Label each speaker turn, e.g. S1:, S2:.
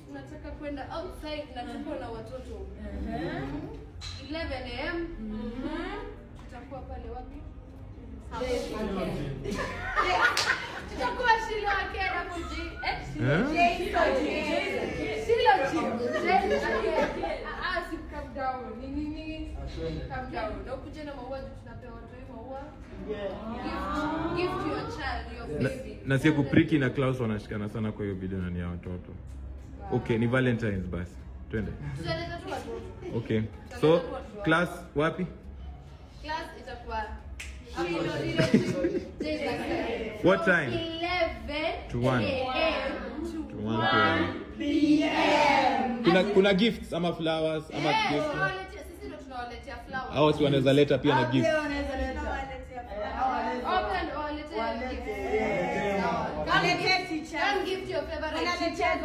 S1: Tunataka kwenda outside na tuko na watoto. 11 am. Tutakuwa pale wapi? Tutakuwa Shilo Akera Fuji. Calm down. Calm down. Na ukuje na maua tunapewa watu maua. Give to your child, your baby.
S2: Na siku Priki na Klaus wanashikana sana kwa hiyo video na ni ya watoto. Okay, ni Valentine's basi. Twende.
S1: Tutaleta tu watoto.
S2: Okay. So, class wapi?
S1: Class itakuwa
S2: what time?
S1: 11
S2: to 1
S1: a.m.
S2: to 1 p.m. Kuna gifts ama flowers ama gifts?
S1: Sisi ndo tunawaletea flowers.
S2: Hao si wanaweza leta pia na gifts.
S1: Wanaweza leta. Open or letea gifts. Come gift your favorite teacher.